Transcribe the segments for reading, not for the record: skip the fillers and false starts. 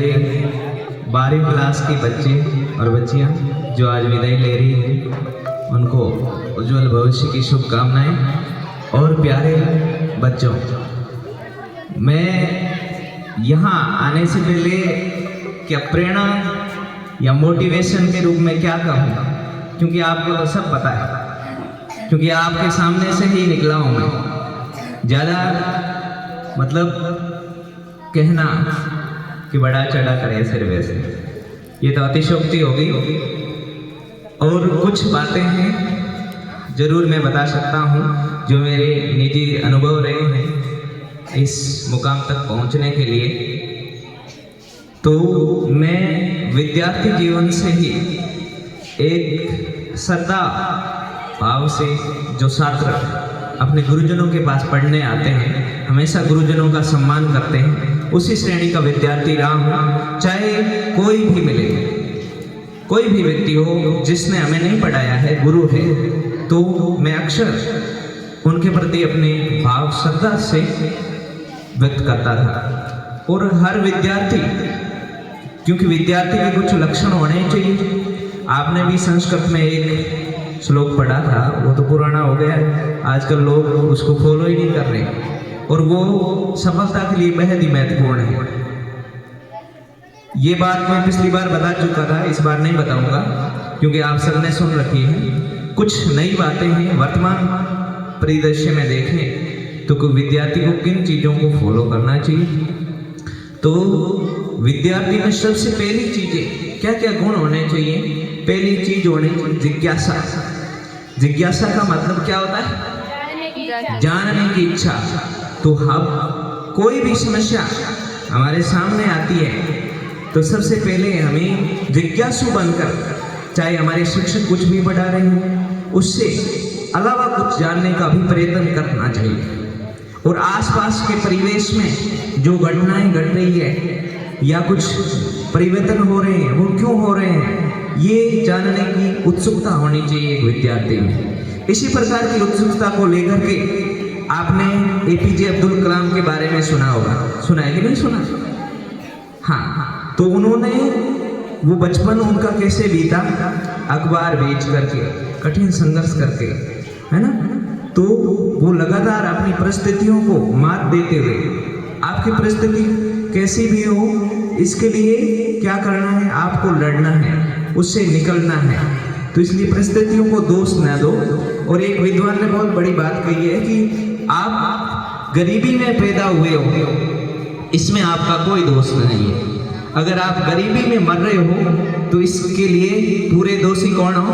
आज एक 12वीं क्लास के बच्चे और बच्चियां जो आज विदाई ले रही हैं, उनको उज्जवल भविष्य की शुभकामनाएं। और प्यारे बच्चों, मैं यहाँ आने से पहले क्या प्रेरणा या मोटिवेशन के रूप में क्या कहूँ, क्योंकि आपको तो सब पता है, क्योंकि आपके सामने से ही निकला हूँ मैं। ज़्यादा मतलब कहना कि बड़ा चढ़ा करे सिर वैसे, ये तो अतिशयोक्ति होगी। और कुछ बातें हैं जरूर मैं बता सकता हूँ जो मेरे निजी अनुभव रहे हैं इस मुकाम तक पहुँचने के लिए। तो मैं विद्यार्थी जीवन से ही एक श्रद्धा भाव से जो छात्र अपने गुरुजनों के पास पढ़ने आते हैं, हमेशा गुरुजनों का सम्मान करते हैं, उसी श्रेणी का विद्यार्थी रहा हूँ। चाहे कोई भी मिले, कोई भी व्यक्ति हो जिसने हमें नहीं पढ़ाया है, गुरु है, तो मैं अक्सर उनके प्रति अपने भाव श्रद्धा से व्यक्त करता था। और हर विद्यार्थी, क्योंकि विद्यार्थी के कुछ लक्षण होने चाहिए। आपने भी संस्कृत में एक श्लोक पढ़ा था, वो तो पुराना हो गया है, आजकल लोग उसको फॉलो ही नहीं कर रहे, और वो सफलता के लिए बेहद ही महत्वपूर्ण है। ये बात मैं पिछली बार बता चुका था, इस बार नहीं बताऊंगा क्योंकि आप सबने सुन रखी है। कुछ नई बातें हैं वर्तमान परिदृश्य में देखें तो कोई विद्यार्थी को किन चीज़ों को फॉलो करना चाहिए। तो विद्यार्थी में सबसे पहली चीज़ें क्या क्या गुण होने चाहिए। पहली चीज होनी चाहिए जिज्ञासा। जिज्ञासा का मतलब क्या होता है? जानने की इच्छा। तो हम कोई भी समस्या हमारे सामने आती है तो सबसे पहले हमें जिज्ञासु बनकर, चाहे हमारे शिक्षक कुछ भी पढ़ा रहे हो, उससे अलावा कुछ जानने का भी प्रयत्न करना चाहिए। और आसपास के परिवेश में जो घटनाएं घट रही है या कुछ परिवर्तन हो रहे हैं, वो क्यों हो रहे हैं, ये जानने की उत्सुकता होनी चाहिए एक विद्यार्थी में। इसी प्रकार की उत्सुकता को लेकर के आपने एपीजे अब्दुल कलाम के बारे में सुना होगा, सुना है कि नहीं सुना? हाँ, तो उन्होंने वो बचपन उनका कैसे बीता, अखबार बेच करके, कठिन संघर्ष करके, है ना। तो वो लगातार अपनी परिस्थितियों को मात देते हुए, आपकी परिस्थिति कैसी भी हो, इसके लिए क्या करना है, आपको लड़ना है, उससे निकलना है। तो इसलिए परिस्थितियों को दोष न दो। और एक विद्वान ने बहुत बड़ी बात कही है कि आप गरीबी में पैदा हुए हो, इसमें आपका कोई दोष नहीं है। अगर आप गरीबी में मर रहे हो तो इसके लिए पूरे दोषी कौन हो?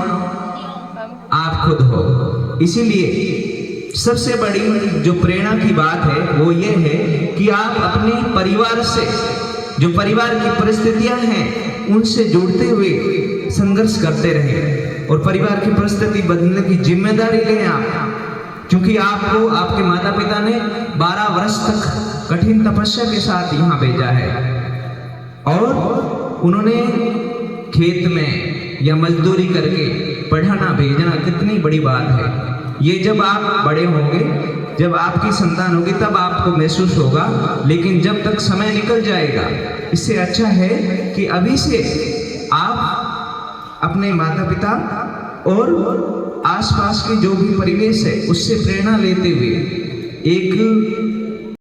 आप खुद हो। इसीलिए सबसे बड़ी जो प्रेरणा की बात है वो ये है कि आप अपने परिवार से, जो परिवार की परिस्थितियां हैं, उनसे जुड़ते हुए संघर्ष करते रहें और परिवार की परिस्थिति बदलने की जिम्मेदारी लें आप। क्योंकि आपको आपके माता पिता ने 12 वर्ष तक कठिन तपस्या के साथ यहाँ भेजा है, और उन्होंने खेत में या मजदूरी करके पढ़ाना भेजना कितनी बड़ी बात है। ये जब आप बड़े होंगे, जब आपकी संतान होगी, तब आपको महसूस होगा, लेकिन जब तक समय निकल जाएगा, इससे अच्छा है कि अभी से आप अपने माता पिता और आसपास के जो भी परिवेश है उससे प्रेरणा लेते हुए एक